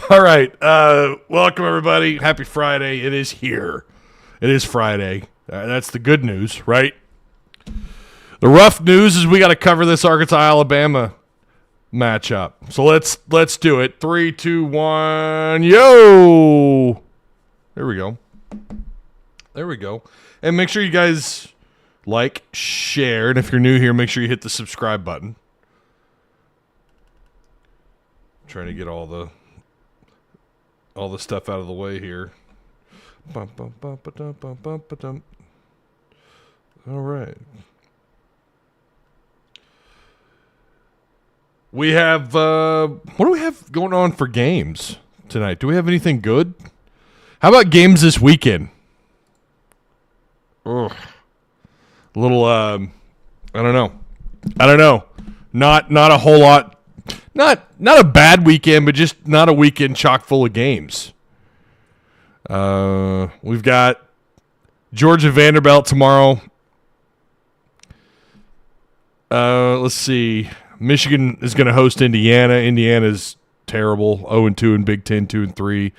All right. Welcome, everybody. Happy Friday. It is here. It is Friday. That's the good news, right? The rough news is we got to cover this Arkansas-Alabama matchup. So let's do it. 3, 2, 1. Yo! There we go. There we go. And make sure you guys like, share, and if you're new here, make sure you hit the subscribe button. I'm trying to get all the stuff out of the way here. All right. We have what do we have going on for games tonight? Do we have anything good? How about games this weekend? Ugh. A little I don't know. Not a whole lot. Not a bad weekend, but just not a weekend chock full of games. We've got Georgia Vanderbilt tomorrow. Let's see. Michigan is going to host Indiana. Indiana's terrible, 0-2 in Big Ten, 2-3.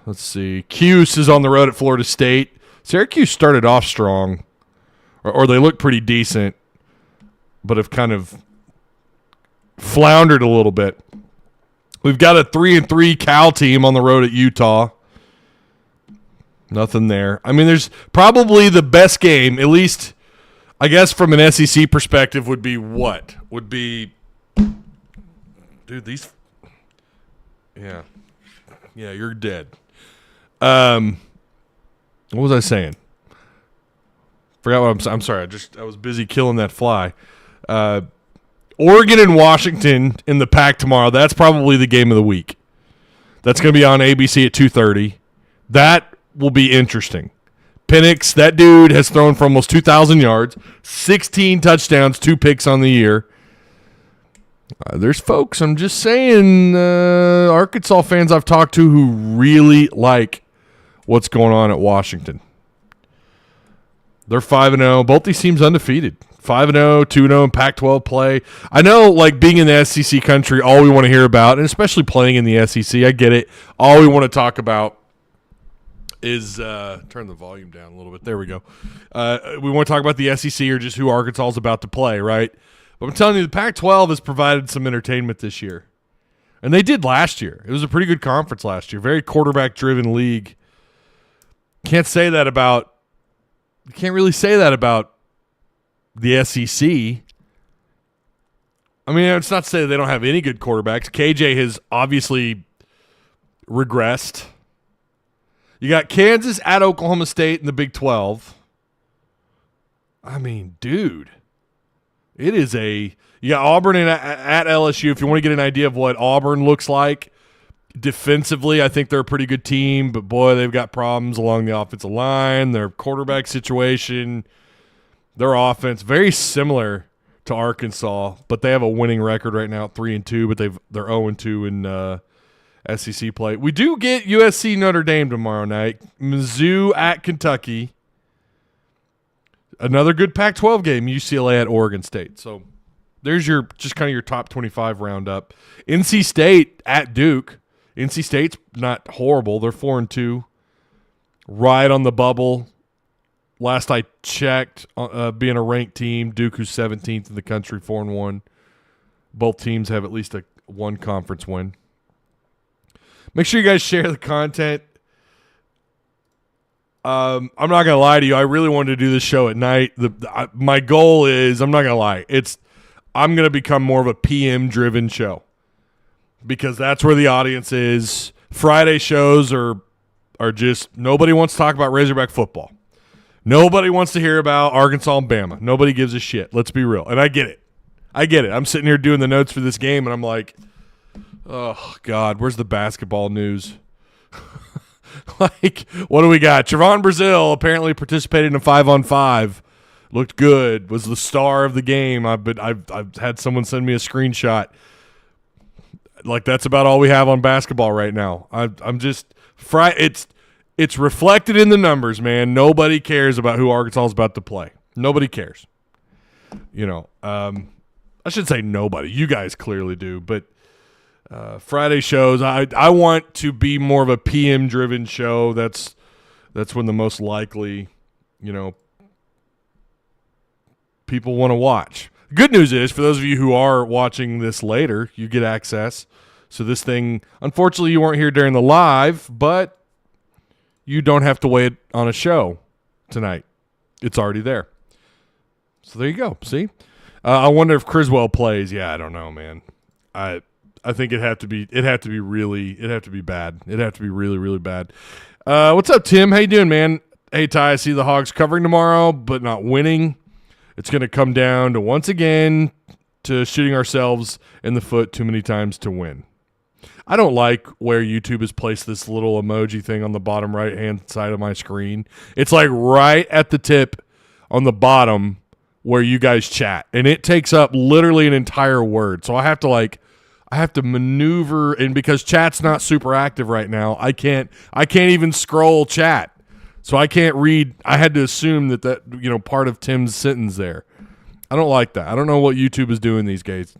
Let's see. Cuse is on the road at Florida State. Syracuse started off strong, or they look pretty decent, but have kind of floundered a little bit. We've got a 3-3 Cal team on the road at Utah. Nothing there. I mean, there's probably the best game, at least, I guess, from an SEC perspective, would be what? Would be, dude, these, yeah, you're dead. What was I saying? Forgot what I'm sorry. I was busy killing that fly. Oregon and Washington in the Pac tomorrow. That's probably the game of the week. That's going to be on ABC at 2:30. That will be interesting. Penix, that dude has thrown for almost 2,000 yards, 16 touchdowns, 2 picks on the year. There's folks, I'm just saying, Arkansas fans I've talked to who really like what's going on at Washington. They're 5-0. Both these teams undefeated. 5-0, 2-0 in Pac-12 play. I know, like, being in the SEC country, all we want to hear about, and especially playing in the SEC, I get it. All we want to talk about is turn the volume down a little bit. There we go. We want to talk about the SEC or just who Arkansas is about to play, right? But I'm telling you, the Pac-12 has provided some entertainment this year. And they did last year. It was a pretty good conference last year. Very quarterback-driven league. Can't really say that about the SEC. I mean, it's not to say that they don't have any good quarterbacks. KJ has obviously regressed. You got Kansas at Oklahoma State in the Big 12. I mean, dude, it is you got Auburn at LSU. If you want to get an idea of what Auburn looks like defensively, I think they're a pretty good team, but boy, they've got problems along the offensive line. Their quarterback situation, their offense, very similar to Arkansas, but they have a winning record right now at 3-2, but they're 0-2 in SEC play. We do get USC Notre Dame tomorrow night. Mizzou at Kentucky. Another good Pac-12 game, UCLA at Oregon State. So there's your top 25 roundup. NC State at Duke. NC State's not horrible. They're 4-2. Right on the bubble. Last I checked, being a ranked team, Duke, who's 17th in the country, 4-1. Both teams have at least one conference win. Make sure you guys share the content. I'm not going to lie to you. I really wanted to do this show at night. My goal is, I'm not going to lie, I'm going to become more of a PM-driven show because that's where the audience is. Friday shows are just, nobody wants to talk about Razorback football. Nobody wants to hear about Arkansas and Bama. Nobody gives a shit. Let's be real. And I get it. I'm sitting here doing the notes for this game, and I'm like, oh, God, where's the basketball news? Like, what do we got? Trevon Brazile apparently participated in a 5-on-5. Looked good. Was the star of the game. I've had someone send me a screenshot. Like, that's about all we have on basketball right now. I'm just it's reflected in the numbers, man. Nobody cares about who Arkansas is about to play. Nobody cares. You know, I should say nobody. You guys clearly do, but Friday shows, I want to be more of a PM driven show. That's when the most likely, people want to watch. Good news is, for those of you who are watching this later, you get access. So this thing, unfortunately, you weren't here during the live, but you don't have to wait on a show tonight. It's already there. So there you go. See? I wonder if Criswell plays. Yeah, I don't know, man. I think it'd have to be bad. It'd have to be really, really, really bad. What's up, Tim? How you doing, man? Hey, Ty, I see the Hogs covering tomorrow, but not winning. It's going to come down to, once again, to shooting ourselves in the foot too many times to win. I don't like where YouTube has placed this little emoji thing on the bottom right-hand side of my screen. It's like right at the tip on the bottom where you guys chat, and it takes up literally an entire word. So I have to maneuver, and because chat's not super active right now, I can't even scroll chat. So I can't read. I had to assume that part of Tim's sentence there. I don't like that. I don't know what YouTube is doing these days.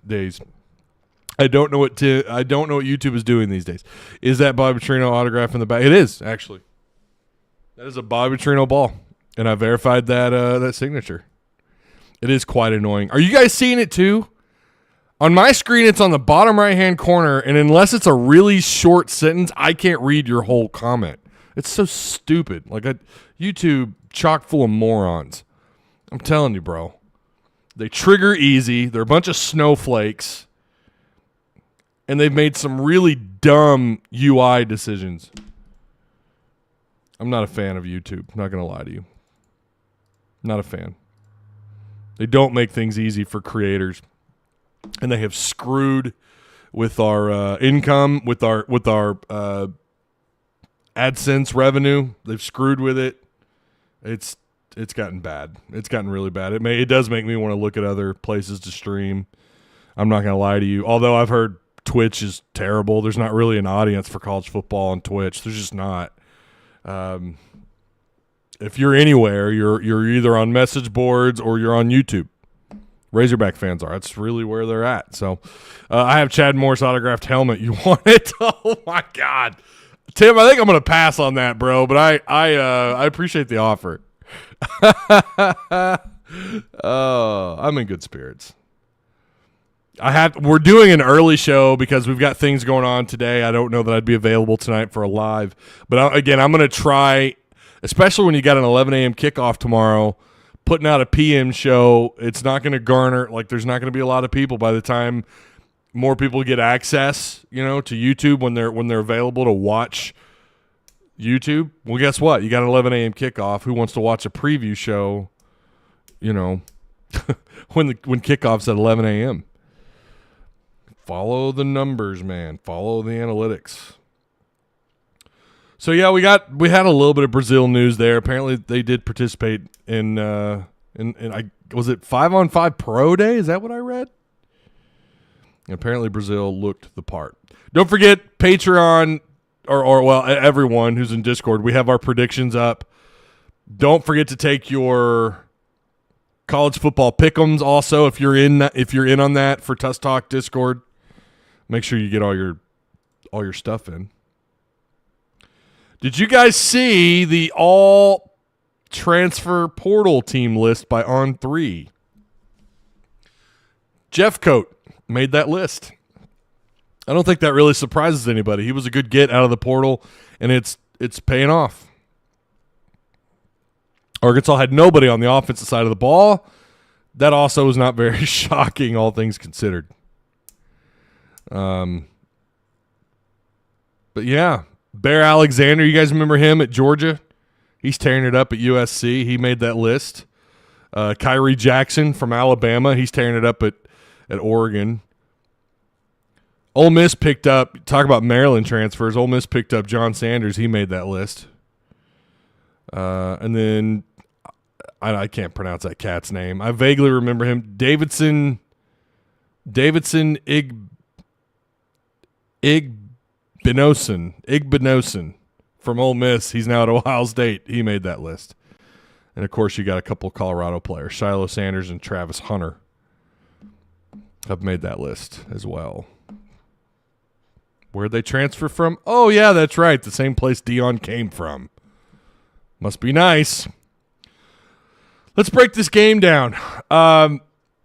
I don't know what YouTube is doing these days. Is that Bobby Petrino autograph in the back? It is, actually. That is a Bobby Petrino ball, and I verified that signature. It is quite annoying. Are you guys seeing it too? On my screen, it's on the bottom right-hand corner, and unless it's a really short sentence, I can't read your whole comment. It's so stupid. YouTube chock full of morons. I'm telling you, bro. They trigger easy. They're a bunch of snowflakes. And they've made some really dumb UI decisions. I'm not a fan of YouTube. I'm not going to lie to you. Not a fan. They don't make things easy for creators. And they have screwed with our income, with our AdSense revenue. They've screwed with it. It's gotten bad. It's gotten really bad. It does make me want to look at other places to stream. I'm not going to lie to you. Although I've heard Twitch is terrible. There's not really an audience for college football on Twitch. There's just not. If you're anywhere, you're either on message boards or you're on YouTube. Razorback fans are. That's really where they're at. So I have Chad Morris autographed helmet. You want it? Oh, my God. Tim, I think I'm going to pass on that, bro, but I appreciate the offer. Oh, I'm in good spirits. We're doing an early show because we've got things going on today. I don't know that I'd be available tonight for a live. But again, I'm going to try, especially when you got an 11 a.m. kickoff tomorrow, putting out a PM show. It's not going to garner, there's not going to be a lot of people by the time more people get access, to YouTube when they're available to watch YouTube. Well, guess what? You got an 11 a.m. kickoff. Who wants to watch a preview show, when kickoff's at 11 a.m.? Follow the numbers, man. Follow the analytics. So yeah, we had a little bit of Brazil news there. Apparently, they did participate in was it 5-on-5 Pro Day? Is that what I read? And apparently, Brazil looked the part. Don't forget Patreon, or everyone who's in Discord. We have our predictions up. Don't forget to take your college football pick'ems. Also, if you're in on that for Tuss Talk Discord. Make sure you get all your stuff in. Did you guys see the all transfer portal team list by On3? Jeff Coat made that list. I don't think that really surprises anybody. He was a good get out of the portal, and it's paying off. Arkansas had nobody on the offensive side of the ball. That also was not very shocking, all things considered. But yeah, Bear Alexander, you guys remember him at Georgia? He's tearing it up at USC. He made that list. Kyrie Jackson from Alabama, he's tearing it up at Oregon. Ole Miss picked up, talk about Maryland transfers, Ole Miss picked up John Sanders. He made that list. And then I can't pronounce that cat's name. I vaguely remember him. Davidson Igbinosun from Ole Miss. He's now at Ohio State. He made that list. And, of course, you got a couple of Colorado players. Shiloh Sanders and Travis Hunter have made that list as well. Where'd they transfer from? Oh, yeah, that's right. The same place Dion came from. Must be nice. Let's break this game down.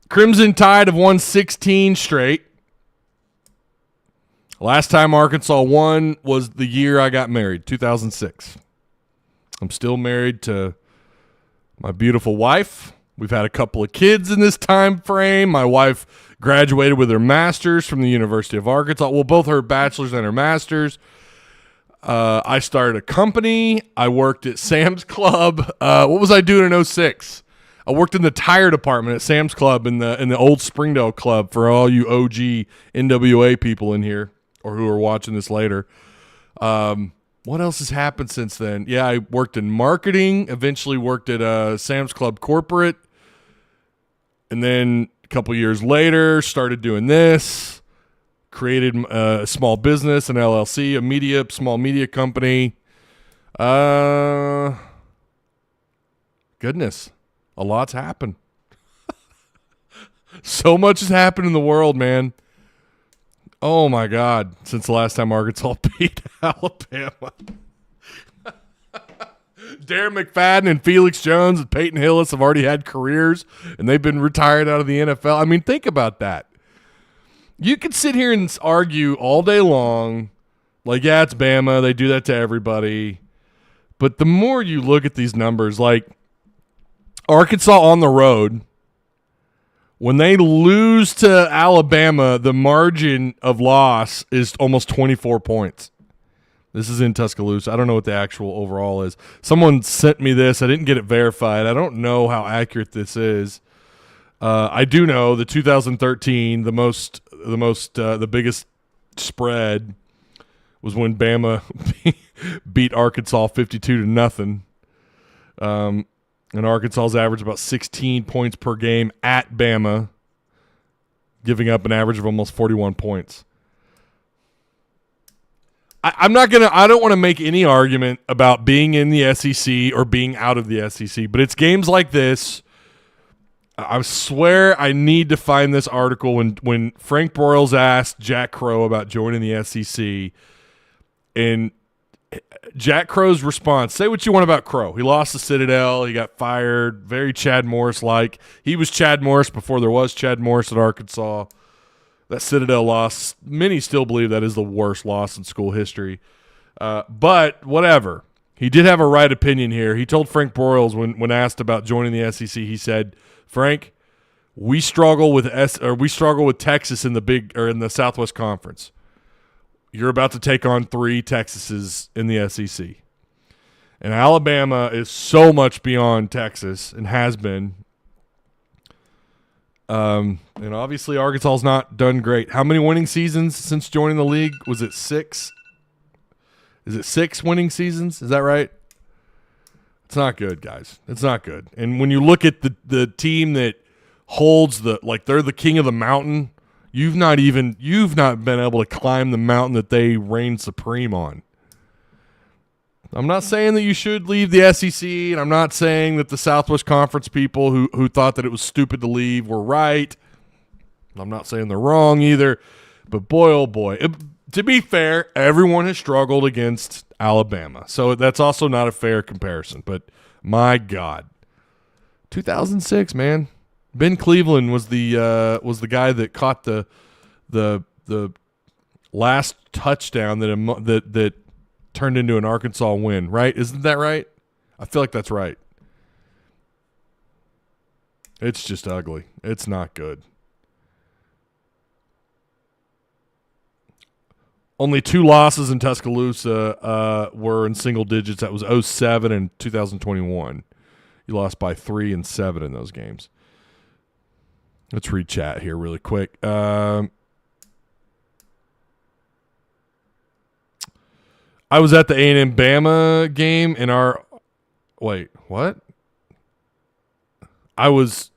Crimson Tide have won 16 straight. Last time Arkansas won was the year I got married, 2006. I'm still married to my beautiful wife. We've had a couple of kids in this time frame. My wife graduated with her master's from the University of Arkansas. Well, both her bachelor's and her master's. I started a company. I worked at Sam's Club. What was I doing in 06? I worked in the tire department at Sam's Club in the old Springdale club for all you OG NWA people in here or who are watching this later. What else has happened since then? Yeah, I worked in marketing, eventually worked at Sam's Club corporate, and then a couple years later started doing this, created a small business, an LLC, a small media company. Goodness, a lot's happened. So much has happened in the world, man. Oh, my God, since the last time Arkansas beat Alabama. Darren McFadden and Felix Jones and Peyton Hillis have already had careers, and they've been retired out of the NFL. I mean, think about that. You could sit here and argue all day long, like, yeah, it's Bama. They do that to everybody. But the more you look at these numbers, like Arkansas on the road, when they lose to Alabama, the margin of loss is almost 24 points. This is in Tuscaloosa. I don't know what the actual overall is. Someone sent me this. I didn't get it verified. I don't know how accurate this is. I do know the 2013, the biggest spread was when Bama beat Arkansas 52-0. And Arkansas's average about 16 points per game at Bama, giving up an average of almost 41 points. I don't want to make any argument about being in the SEC or being out of the SEC, but it's games like this. I swear I need to find this article when Frank Broyles asked Jack Crow about joining the SEC, and Jack Crow's response, say what you want about Crow. He lost to Citadel. He got fired. Very Chad Morris-like. He was Chad Morris before there was Chad Morris at Arkansas. That Citadel loss, many still believe that is the worst loss in school history. But whatever. He did have a right opinion here. He told Frank Broyles when asked about joining the SEC, he said, Frank, we struggle with Texas in the Southwest Conference. You're about to take on 3 Texases in the SEC. And Alabama is so much beyond Texas and has been. And obviously Arkansas's not done great. How many winning seasons since joining the league? Was it 6? Is it 6 winning seasons? Is that right? It's not good, guys. It's not good. And when you look at the team that holds they're the king of the mountain, you've not been able to climb the mountain that they reign supreme on. I'm not saying that you should leave the SEC, and I'm not saying that the Southwest Conference people who thought that it was stupid to leave were right. I'm not saying they're wrong either. But boy, oh boy. To be fair, everyone has struggled against Alabama. So that's also not a fair comparison. But my God. 2006, man. Ben Cleveland was the guy that caught the last touchdown that turned into an Arkansas win, right? Isn't that right? I feel like that's right. It's just ugly. It's not good. Only 2 losses in Tuscaloosa were in single digits. That was 07 and 2021. You lost by 3 and 7 in those games. Let's read chat here really quick. I was at the A&M Bama game in our – wait, what? I was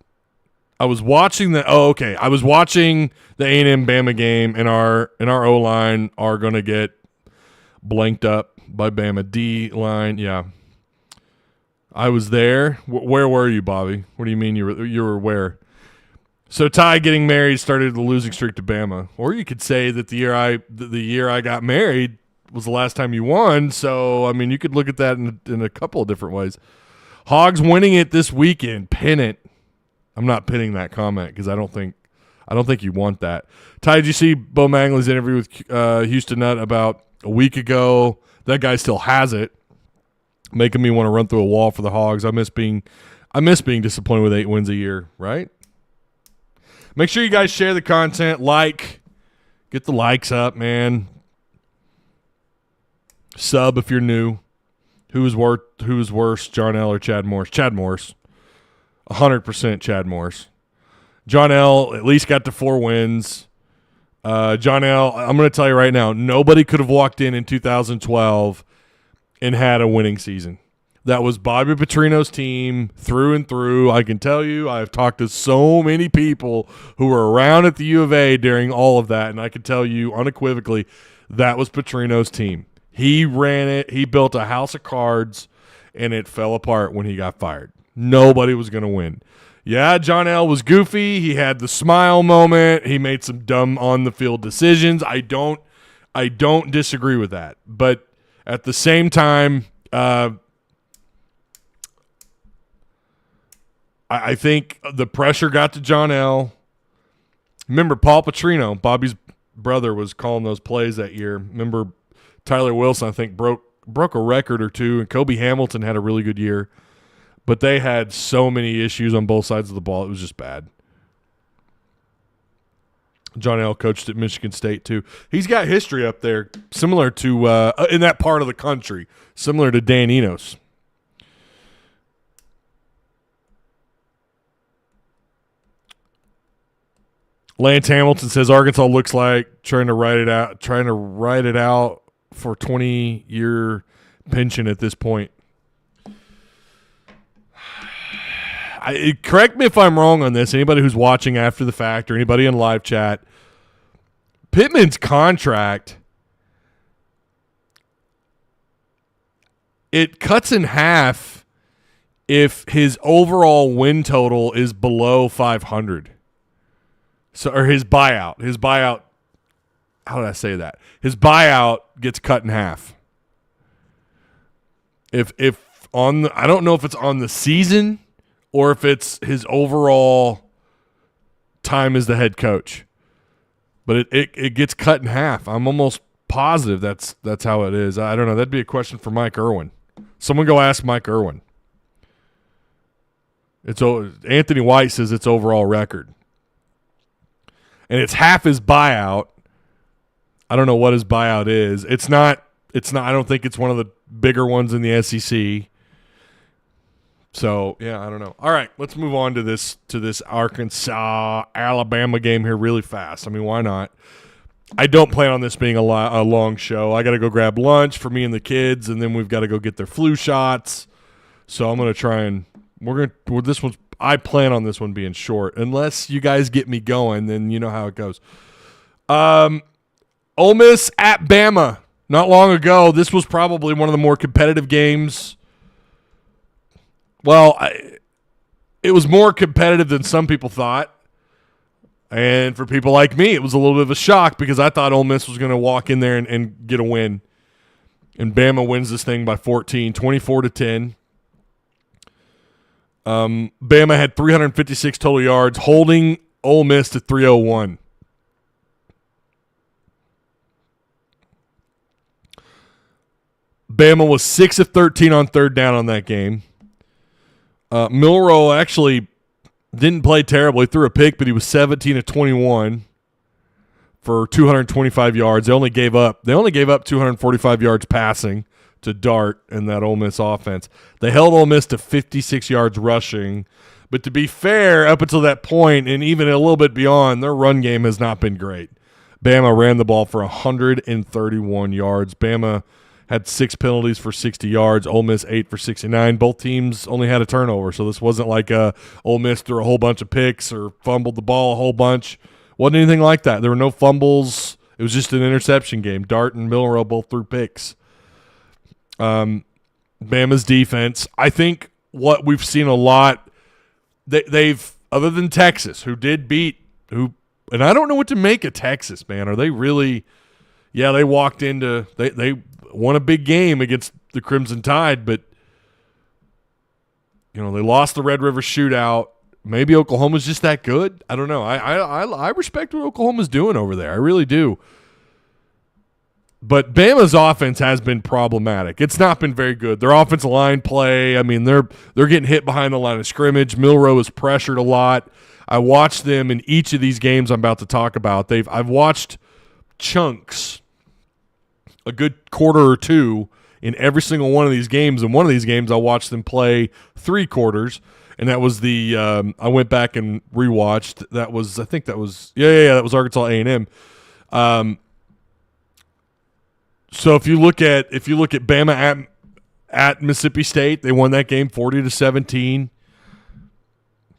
watching the – oh, okay. I was watching the A&M Bama game, and our O-line are going to get blanked up by Bama. D-line, yeah. I was there. Where were you, Bobby? What do you mean you were where? So Ty getting married started the losing streak to Bama, or you could say that the year I got married was the last time you won. So I mean, you could look at that in a couple of different ways. Hogs winning it this weekend. Pin it. I'm not pinning that comment because I don't think you want that. Ty, did you see Bo Mangley's interview with Houston Nutt about a week ago? That guy still has it, making me want to run through a wall for the Hogs. I miss being disappointed with 8 wins a year, right? Make sure you guys share the content, get the likes up, man. Sub if you're new. Who is worse, John L. or Chad Morris? Chad Morris. 100% Chad Morris. John L. at least got to 4 wins. John L., I'm going to tell you right now, nobody could have walked in 2012 and had a winning season. That was Bobby Petrino's team through and through. I can tell you, I've talked to so many people who were around at the U of A during all of that, and I can tell you unequivocally that was Petrino's team. He ran it. He built a house of cards, and it fell apart when he got fired. Nobody was going to win. Yeah, John L. was goofy. He had the smile moment. He made some dumb on-the-field decisions. I don't disagree with that. But at the same time, I think the pressure got to John L. Remember, Paul Petrino, Bobby's brother, was calling those plays that year. Remember, Tyler Wilson, I think, broke a record or two, and Kobe Hamilton had a really good year. But they had so many issues on both sides of the ball. It was just bad. John L. coached at Michigan State, too. He's got history up there, similar to in that part of the country, similar to Dan Enos. Lance Hamilton says Arkansas looks like trying to write it out for 20-year pension at this point. Correct me if I'm wrong on this. Anybody who's watching after the fact or anybody in live chat, Pittman's contract, it cuts in half if his overall win total is below 500. So, or his buyout, how did I say that? His buyout gets cut in half. I don't know if it's on the season or if it's his overall time as the head coach. But it gets cut in half. I'm almost positive that's how it is. I don't know. That'd be a question for Mike Irwin. Someone go ask Mike Irwin. Anthony White says it's overall record. And it's half his buyout. I don't know what his buyout is. It's not. I don't think it's one of the bigger ones in the SEC. So, yeah, I don't know. All right, let's move on to this Arkansas-Alabama game here really fast. I mean, why not? I don't plan on this being a long show. I got to go grab lunch for me and the kids, and then we've got to go get their flu shots. So I'm going to try and I plan on this one being short. Unless you guys get me going, then you know how it goes. Ole Miss at Bama. Not long ago, this was probably one of the more competitive games. Well, it was more competitive than some people thought. And for people like me, it was a little bit of a shock because I thought Ole Miss was going to walk in there and get a win. And Bama wins this thing by 14, 24-10. Bama had 356 total yards, holding Ole Miss to 301. Bama was 6 of 13 on third down on that game. Milroe actually didn't play terrible. He threw a pick, but he was 17 of 21 for 225 yards. They only gave up 245 yards passing to Dart and that Ole Miss offense. They held Ole Miss to 56 yards rushing. But to be fair, up until that point and even a little bit beyond, their run game has not been great. Bama ran the ball for 131 yards. Bama had 6 penalties for 60 yards. Ole Miss 8 for 69. Both teams only had a turnover, so this wasn't like Ole Miss threw a whole bunch of picks or fumbled the ball a whole bunch. Wasn't anything like that. There were no fumbles. It was just an interception game. Dart and Milroe both threw picks. Bama's defense, I think what we've seen a lot, they've other than Texas, who did beat and I don't know what to make of Texas, man. Are they really? Yeah, they walked into they won a big game against the Crimson Tide, but they lost the Red River Shootout. Maybe Oklahoma's just that good. I don't know. I respect what Oklahoma's doing over there. I really do. But Bama's offense has been problematic. It's not been very good. Their offensive line play, I mean, they're getting hit behind the line of scrimmage. Milroe is pressured a lot. I watched them in each of these games I'm about to talk about. I've watched chunks, a good quarter or two in every single one of these games. In one of these games, I watched them play 3 quarters, and that was I went back and rewatched. That was that was Arkansas A&M. So if you look at Bama at Mississippi State, they won that game 40-17.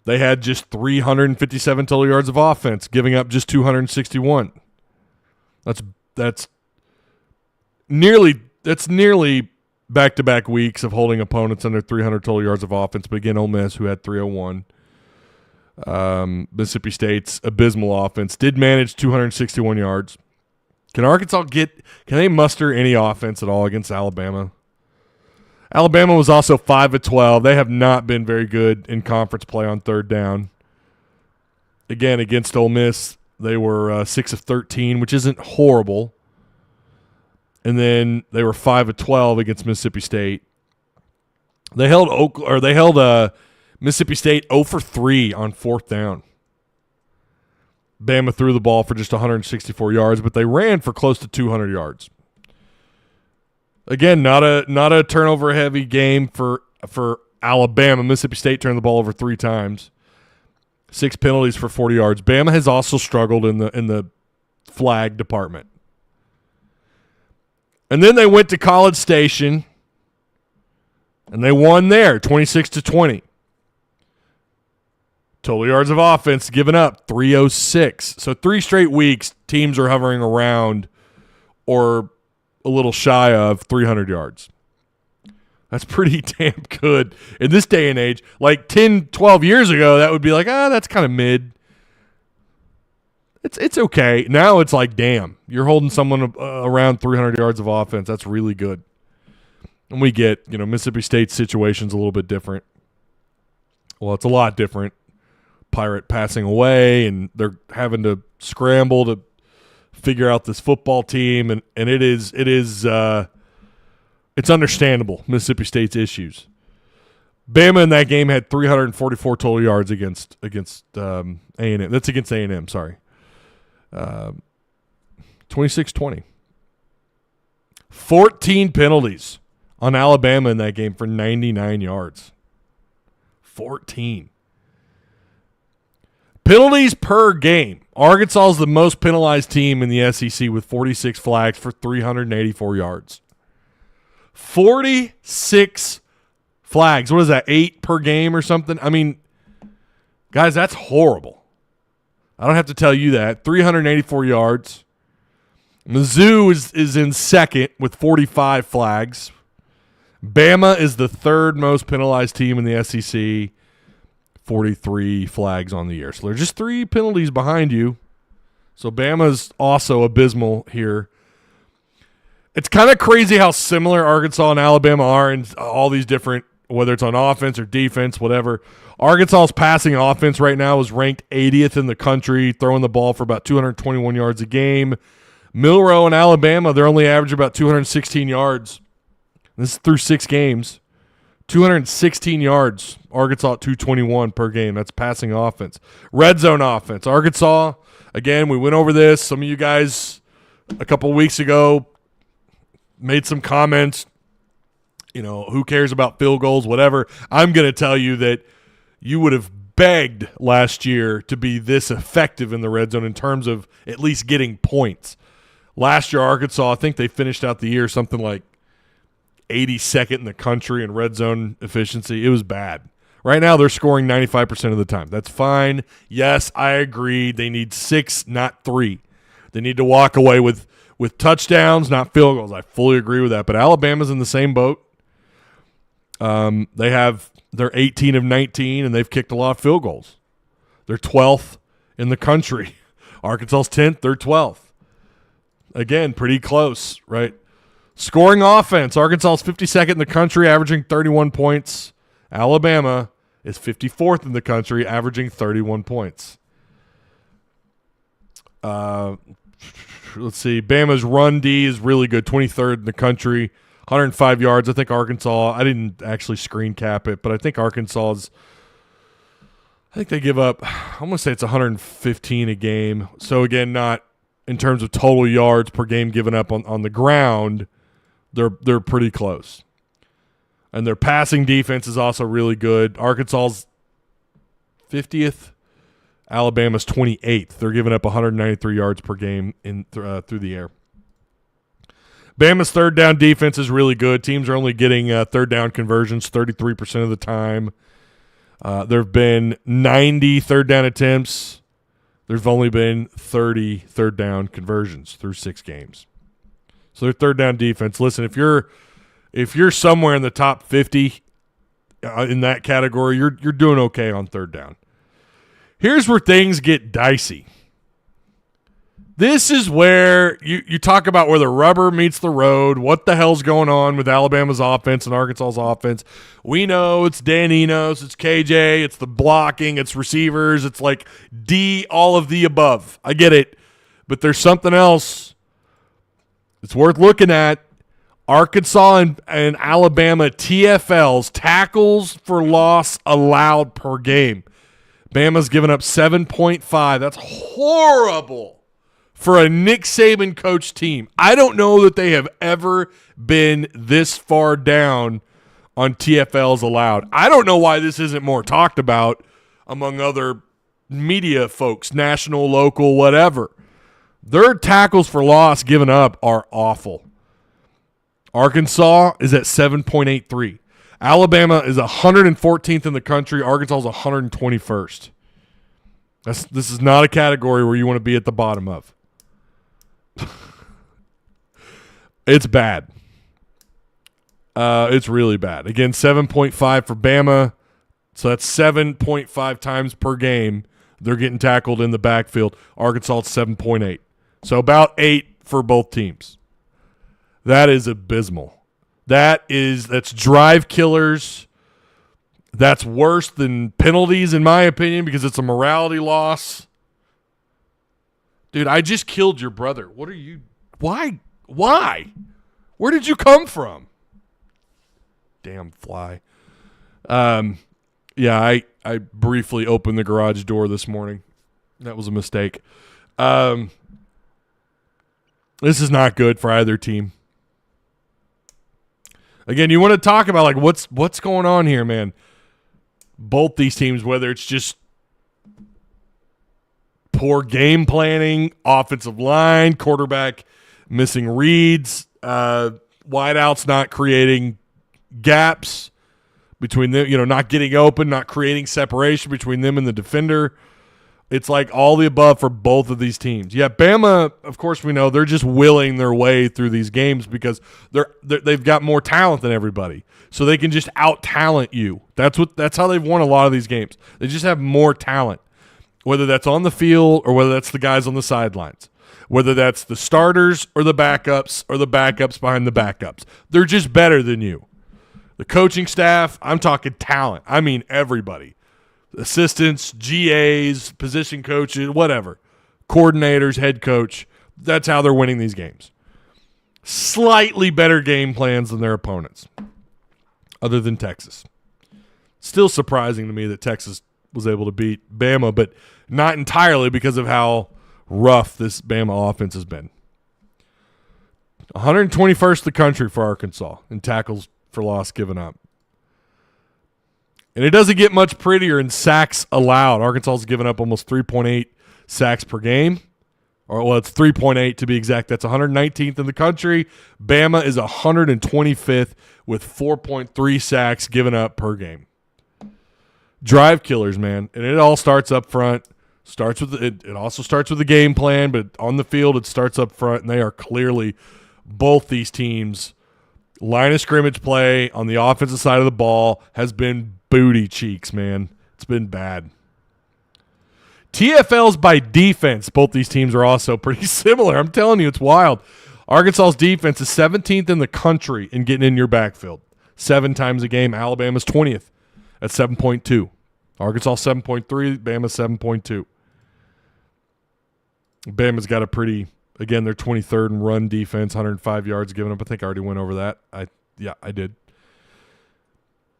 They had just 357 total yards of offense, giving up just 261. That's nearly back-to-back weeks of holding opponents under 300 total yards of offense. But again, Ole Miss, who had 301. Mississippi State's abysmal offense did manage 261 yards. Can Arkansas can they muster any offense at all against Alabama? Alabama was also 5-12. They have not been very good in conference play on third down. Again, against Ole Miss, they were 6-13, which isn't horrible. And then they were 5-12 against Mississippi State. They held Mississippi State 0-for-3 on fourth down. Bama threw the ball for just 164 yards, but they ran for close to 200 yards. Again, not a turnover-heavy game for Alabama. Mississippi State turned the ball over 3 times. 6 penalties for 40 yards. Bama has also struggled in the flag department. And then they went to College Station, and they won there, 26-20. Total yards of offense given up, 306. So 3 straight weeks, teams are hovering around or a little shy of 300 yards. That's pretty damn good in this day and age. Like 10, 12 years ago, that would be like, that's kind of mid. It's okay. Now it's like, damn, you're holding someone around 300 yards of offense. That's really good. And we get, Mississippi State's situation's a little bit different. Well, it's a lot different. Pirate passing away, and they're having to scramble to figure out this football team, and it's understandable, Mississippi State's issues. Bama in that game had 344 total yards against A&M. That's against A&M, sorry. 26-20. 14 penalties on Alabama in that game for 99 yards. 14. Penalties per game. Arkansas is the most penalized team in the SEC with 46 flags for 384 yards. 46 flags. What is that, 8 per game or something? I mean, guys, that's horrible. I don't have to tell you that. 384 yards. Mizzou is in second with 45 flags. Bama is the 3rd most penalized team in the SEC. 43 flags on the year. So they're just 3 penalties behind you. So Bama's also abysmal here. It's kind of crazy how similar Arkansas and Alabama are in all these different, whether it's on offense or defense, whatever. Arkansas's passing offense right now is ranked 80th in the country, throwing the ball for about 221 yards a game. Milroe and Alabama, they're only average about 216 yards. This is through 6 games. 216 yards, Arkansas at 221 per game. That's passing offense. Red zone offense. Arkansas, again, we went over this. Some of you guys a couple weeks ago made some comments, who cares about field goals, whatever. I'm going to tell you that you would have begged last year to be this effective in the red zone in terms of at least getting points. Last year, Arkansas, I think they finished out the year something like 82nd in the country in red zone efficiency. It was bad. Right now, they're scoring 95% of the time. That's fine. Yes, I agree. They need 6, not 3. They need to walk away with touchdowns, not field goals. I fully agree with that. But Alabama's in the same boat. They're 18 of 19, and they've kicked a lot of field goals. They're 12th in the country. Arkansas's 10th. They're 12th. Again, pretty close, right? Scoring offense. Arkansas's 52nd in the country, averaging 31 points. Alabama is 54th in the country, averaging 31 points. Let's see. Bama's run D is really good, 23rd in the country, 105 yards. I think Arkansas, I didn't actually screen cap it, but I think they give up, I'm going to say it's 115 a game. So, again, not in terms of total yards per game given up on the ground. They're pretty close. And their passing defense is also really good. Arkansas's 50th. Alabama's 28th. They're giving up 193 yards per game through the air. Bama's third down defense is really good. Teams are only getting third down conversions 33% of the time. There have been 90 third down attempts. There's only been 30 third down conversions through 6 games. So their third down defense. Listen, if you're somewhere in the top 50 in that category, you're doing okay on third down. Here's where things get dicey. This is where you talk about where the rubber meets the road. What the hell's going on with Alabama's offense and Arkansas's offense? We know it's Dan Enos, it's KJ, it's the blocking, it's receivers, it's like D, all of the above. I get it. But there's something else it's worth looking at. Arkansas and Alabama TFLs, tackles for loss allowed per game. Bama's given up 7.5. That's horrible for a Nick Saban coach team. I don't know that they have ever been this far down on TFLs allowed. I don't know why this isn't more talked about among other media folks, national, local, whatever. Their tackles for loss given up are awful. Arkansas is at 7.83. Alabama is 114th in the country. Arkansas is 121st. This is not a category where you want to be at the bottom of. It's bad. It's really bad. Again, 7.5 for Bama. So that's 7.5 times per game they're getting tackled in the backfield. Arkansas at 7.8. So about 8 for both teams. That is abysmal. That's drive killers. That's worse than penalties, in my opinion, because it's a morality loss. Dude, I just killed your brother. What are you? Why? Where did you come from? Damn fly. Yeah, I briefly opened the garage door this morning. That was a mistake. This is not good for either team. Again, you want to talk about like what's going on here, man. Both these teams, whether it's just poor game planning, offensive line, quarterback missing reads, wideouts not creating gaps between them, not getting open, not creating separation between them and the defender. It's like all the above for both of these teams. Yeah, Bama, of course we know, they're just willing their way through these games because they've got more talent than everybody. So they can just out-talent you. That's how they've won a lot of these games. They just have more talent, whether that's on the field or whether that's the guys on the sidelines, whether that's the starters or the backups behind the backups. They're just better than you. The coaching staff, I'm talking talent. I mean everybody. Assistants, GAs, position coaches, whatever, coordinators, head coach. That's how they're winning these games. Slightly better game plans than their opponents, other than Texas. Still surprising to me that Texas was able to beat Bama, but not entirely because of how rough this Bama offense has been. 121st in the country for Arkansas in tackles for loss given up. And it doesn't get much prettier in sacks allowed. Arkansas has given up almost 3.8 sacks per game. It's 3.8 to be exact. That's 119th in the country. Bama is 125th with 4.3 sacks given up per game. Drive killers, man. And it all starts up front. It also starts with the game plan, but on the field it starts up front, and they are clearly, both these teams, line of scrimmage play on the offensive side of the ball has been booty cheeks, man. It's been bad. TFLs by defense. Both these teams are also pretty similar. I'm telling you, it's wild. Arkansas's defense is 17th in the country in getting in your backfield. 7 times a game. Alabama's 20th at 7.2. Arkansas 7.3. Bama 7.2. Bama's got a pretty, again, they're 23rd in run defense, 105 yards given up. I think I already went over that. I did.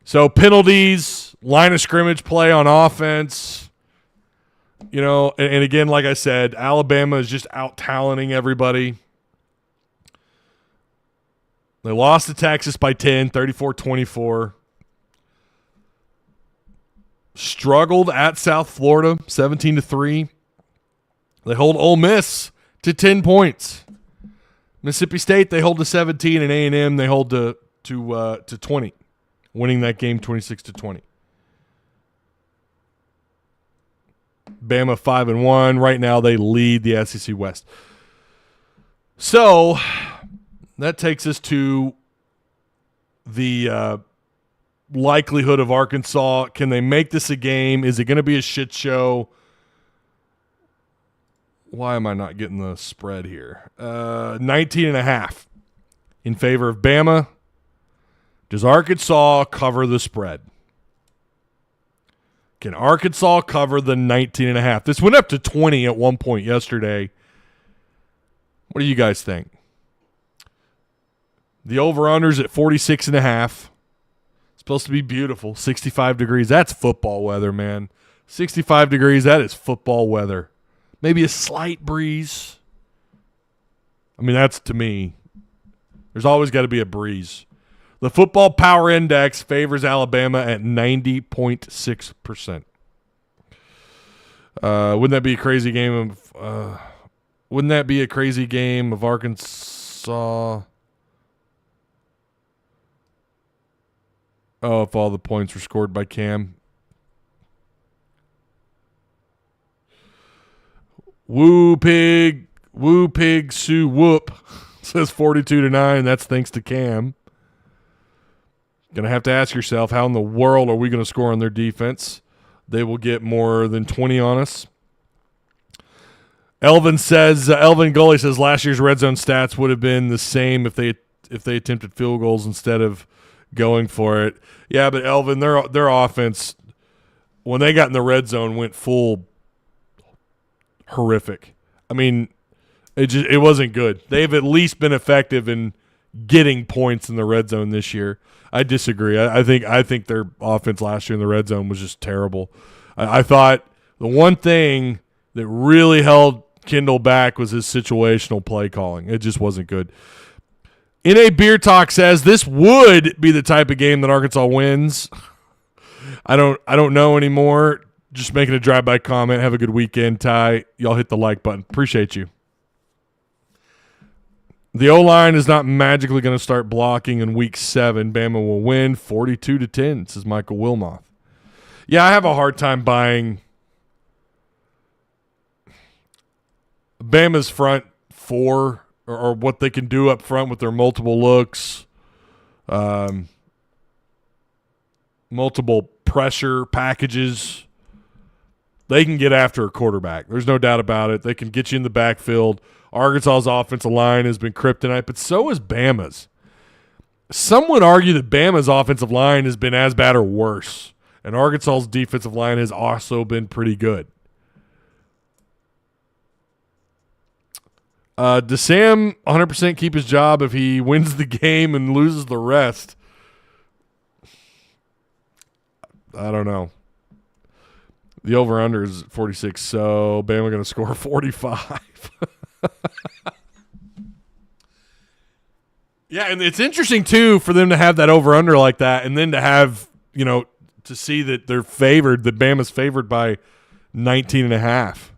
So penalties, line of scrimmage play on offense, and again, like I said, Alabama is just out-talenting everybody. They lost to Texas by 10, 34-24. Struggled at South Florida, 17-3. They hold Ole Miss to 10 points. Mississippi State, they hold to 17, and A&M, they hold to 20, winning that game 26-20. Bama 5-1. Right now, they lead the SEC West. So that takes us to the likelihood of Arkansas. Can they make this a game? Is it going to be a shit show? Why am I not getting the spread here? 19.5 in favor of Bama. Does Arkansas cover the spread? Can Arkansas cover the 19.5? This went up to 20 at one point yesterday. What do you guys think? The over-under's at 46.5. Supposed to be beautiful. 65 degrees. That's football weather, man. 65 degrees, that is football weather. Maybe a slight breeze. I mean, that's to me. There's always got to be a breeze. The Football Power Index favors Alabama at 90.6%. Wouldn't that be a crazy game of Arkansas? Oh, if all the points were scored by Cam. Woo pig, Sue whoop. Says 42-9. That's thanks to Cam. Gonna have to ask yourself, how in the world are we going to score on their defense? They will get more than 20 on us. Elvin Gully says last year's red zone stats would have been the same if they attempted field goals instead of going for it. Yeah, but Elvin, their offense, when they got in the red zone, went full horrific. I mean, it wasn't good. They've at least been effective in getting points in the red zone this year. I disagree. I think their offense last year in the red zone was just terrible. I thought the one thing that really held Kendall back was his situational play calling. It just wasn't good. NA Beer Talk says this would be the type of game that Arkansas wins. I don't know anymore. Just making a drive-by comment. Have a good weekend, Ty. Y'all hit the like button. Appreciate you. The O-line is not magically going to start blocking in Week 7. Bama will win 42-10, says Michael Wilmoth. Yeah, I have a hard time buying Bama's front four or what they can do up front with their multiple looks, multiple pressure packages. They can get after a quarterback. There's no doubt about it. They can get you in the backfield. Arkansas's offensive line has been kryptonite, but so is Bama's. Some would argue that Bama's offensive line has been as bad or worse, and Arkansas's defensive line has also been pretty good. Does Sam 100% keep his job if he wins the game and loses the rest? I don't know. The over-under is 46, so Bama going to score 45. Yeah, and it's interesting, too, for them to have that over-under like that and then to have, to see that they're favored, that Bama's favored by 19.5.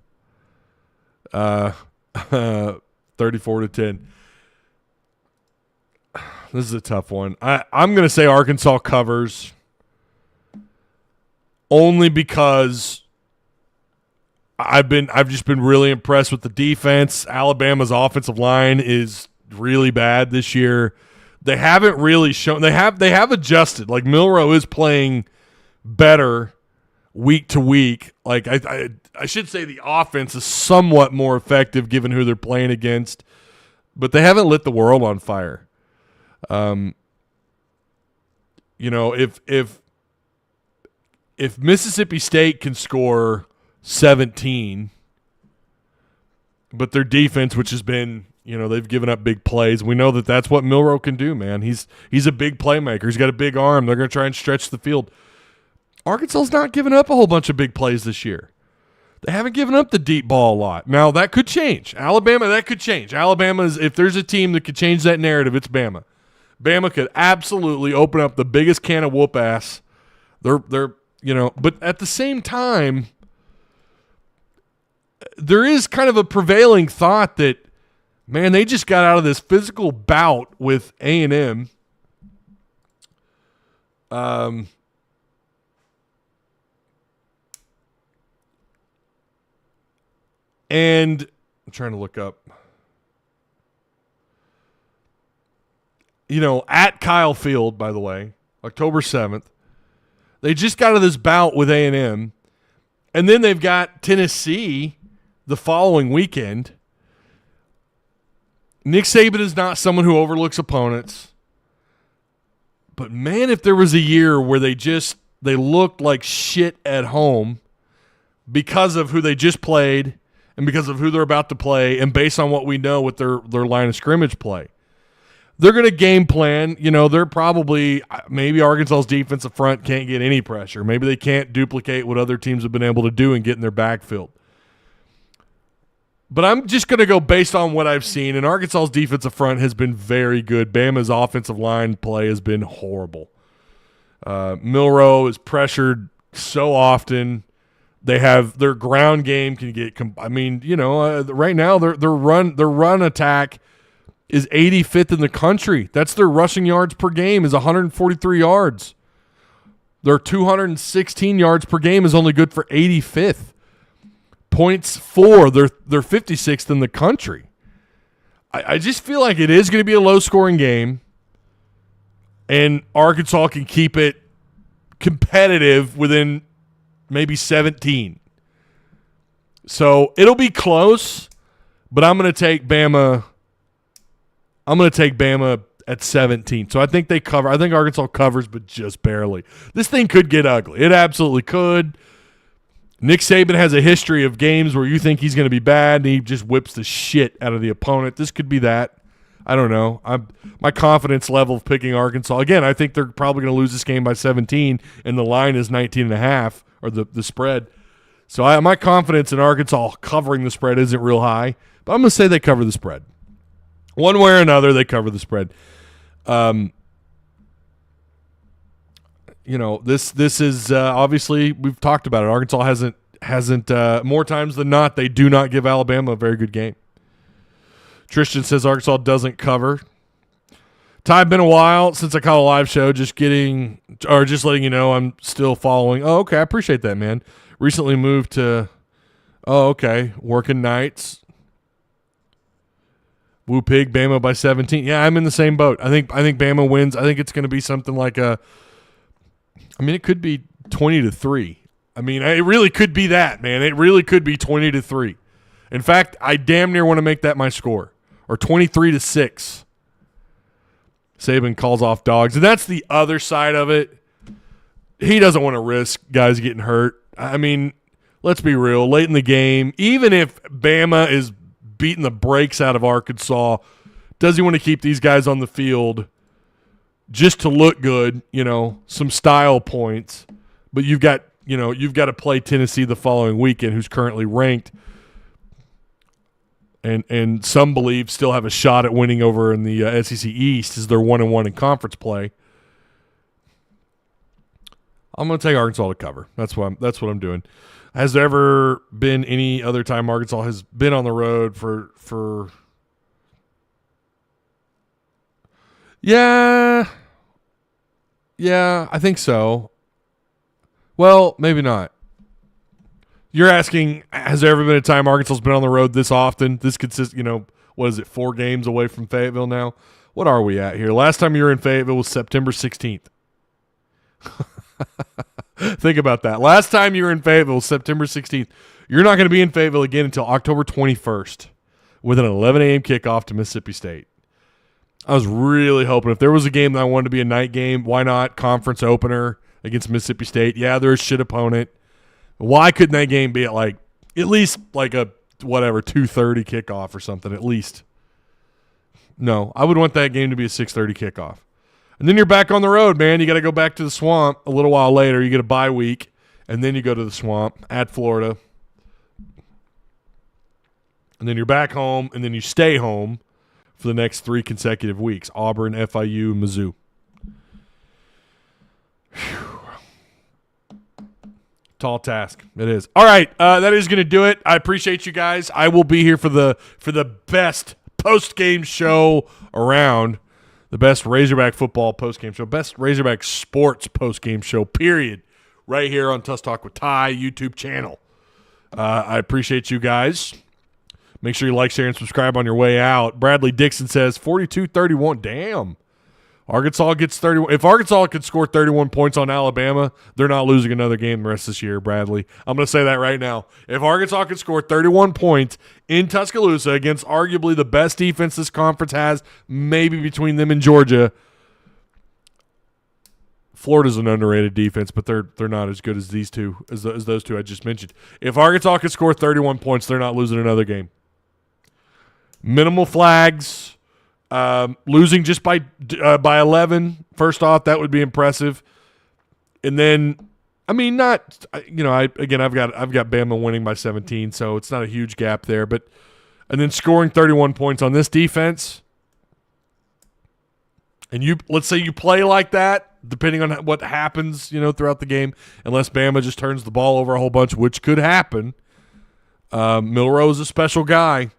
34-10. This is a tough one. I'm going to say Arkansas covers only because I've just been really impressed with the defense. Alabama's offensive line is really bad this year. They haven't really shown they have adjusted. Like Milroe is playing better week to week. Like I should say the offense is somewhat more effective given who they're playing against, but they haven't lit the world on fire. If Mississippi State can score 17, but their defense, which has been, they've given up big plays. We know that that's what Milroe can do, man. He's a big playmaker. He's got a big arm. They're going to try and stretch the field. Arkansas's not giving up a whole bunch of big plays this year. They haven't given up the deep ball a lot. Now, that could change. Alabama, that could change. If there's a team that could change that narrative, it's Bama. Bama could absolutely open up the biggest can of whoop ass. But at the same time, there is kind of a prevailing thought that, man, they just got out of this physical bout with A&M. And I'm trying to look up. At Kyle Field, by the way, October 7th, they just got out of this bout with A&M, and then they've got Tennessee the following weekend. Nick Saban is not someone who overlooks opponents, but man, if there was a year where they looked like shit at home because of who they just played and because of who they're about to play and based on what we know with their line of scrimmage play. They're going to game plan. They're probably – maybe Arkansas's defensive front can't get any pressure. Maybe they can't duplicate what other teams have been able to do and get in their backfield. But I'm just going to go based on what I've seen, and Arkansas's defensive front has been very good. Bama's offensive line play has been horrible. Milroe is pressured so often. They have their ground game can get right now their run attack is 85th in the country. That's their rushing yards per game is 143 yards. Their 216 yards per game is only good for 85th. Points for they're 56th in the country. I just feel like it is going to be a low-scoring game, and Arkansas can keep it competitive within maybe 17. So it'll be close, but I'm going to take Bama. I'm going to take Bama at 17. So I think they cover. I think Arkansas covers, but just barely. This thing could get ugly. It absolutely could. Nick Saban has a history of games where you think he's going to be bad, and he just whips the shit out of the opponent. This could be that. I don't know. My confidence level of picking Arkansas. Again, I think they're probably going to lose this game by 17, and the line is 19.5, or the spread. So my confidence in Arkansas covering the spread isn't real high, but I'm going to say they cover the spread. One way or another, they cover the spread. This is obviously we've talked about it. Arkansas hasn't more times than not they do not give Alabama a very good game. Tristan says Arkansas doesn't cover. Ty, been a while since I caught a live show. Just letting you know I'm still following. Oh, okay, I appreciate that, man. Recently moved to. Oh, okay, working nights. Woo pig, Bama by 17. Yeah, I'm in the same boat. I think Bama wins. I think it's going to be something like it could be 20-3. It really could be that, man. It really could be 20-3. In fact, I damn near want to make that my score, or 23-6. Saban calls off dogs, and that's the other side of it. He doesn't want to risk guys getting hurt. Let's be real. Late in the game, even if Bama is beating the brakes out of Arkansas, does he want to keep these guys on the field just to look good, some style points? But you've got to play Tennessee the following weekend, who's currently ranked and some believe still have a shot at winning over in the SEC East as they're 1-1 in conference play. I'm going to take Arkansas to cover. That's what I'm doing. Has there ever been any other time Arkansas has been on the road for Yeah, I think so. Well, maybe not. You're asking, has there ever been a time Arkansas's been on the road this often? This consists, what is it, 4 games away from Fayetteville now? What are we at here? Last time you were in Fayetteville was September 16th. Think about that. Last time you were in Fayetteville was September 16th. You're not going to be in Fayetteville again until October 21st with an 11 a.m. kickoff to Mississippi State. I was really hoping if there was a game that I wanted to be a night game, why not conference opener against Mississippi State? Yeah, they're a shit opponent. Why couldn't that game be at least like a 2:30 kickoff or something at least? No, I would want that game to be a 6:30 kickoff. And then you're back on the road, man. You got to go back to the Swamp a little while later. You get a bye week, and then you go to the Swamp at Florida. And then you're back home, and then you stay home for the next 3 consecutive weeks. Auburn, FIU, Mizzou. Whew. Tall task. It is. All right, that is going to do it. I appreciate you guys. I will be here for the best post-game show around. The best Razorback football post-game show. Best Razorback sports post-game show, period. Right here on Tuss Talk with Ty YouTube channel. I appreciate you guys. Make sure you like, share, and subscribe on your way out. Bradley Dixon says 42-31. Damn. Arkansas gets 31. If Arkansas could score 31 points on Alabama, they're not losing another game the rest of this year, Bradley. I'm going to say that right now. If Arkansas could score 31 points in Tuscaloosa against arguably the best defense this conference has, maybe between them and Georgia, Florida's an underrated defense, but they're not as good as these two, as those two I just mentioned. If Arkansas could score 31 points, they're not losing another game. Minimal flags. Losing just by 11, first off, that would be impressive. And then, I mean, not, I've got Bama winning by 17, so it's not a huge gap there. But and then scoring 31 points on this defense, and let's say you play like that, depending on what happens, throughout the game, unless Bama just turns the ball over a whole bunch, which could happen. Milroe's a special guy.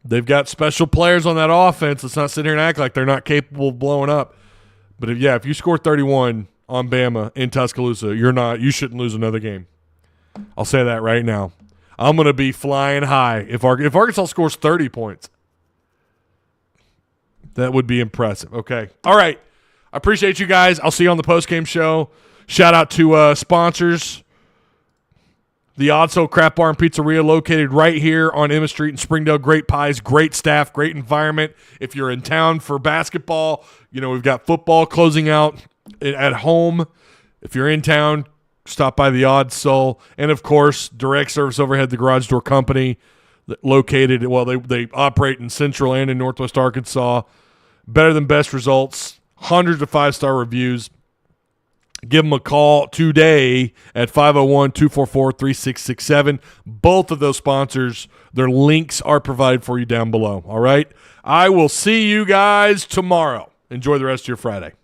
They've got special players on that offense. Let's not sit here and act like they're not capable of blowing up. But if you score 31 on Bama in Tuscaloosa, you shouldn't lose another game. I'll say that right now. I'm going to be flying high if Arkansas scores 30 points. That would be impressive. Okay. All right. I appreciate you guys. I'll see you on the postgame show. Shout out to sponsors. The Oddso Crap Bar and Pizzeria, located right here on Emma Street in Springdale. Great pies, great staff, great environment. If you're in town for basketball, we've got football closing out at home. If you're in town, stop by the Odd Soul. And, of course, direct service overhead, the Garage Door Company, located, they operate in Central and in Northwest Arkansas. Better than best results, hundreds of 5-star reviews. Give them a call today at 501-244-3667. Both of those sponsors, their links are provided for you down below. All right? I will see you guys tomorrow. Enjoy the rest of your Friday.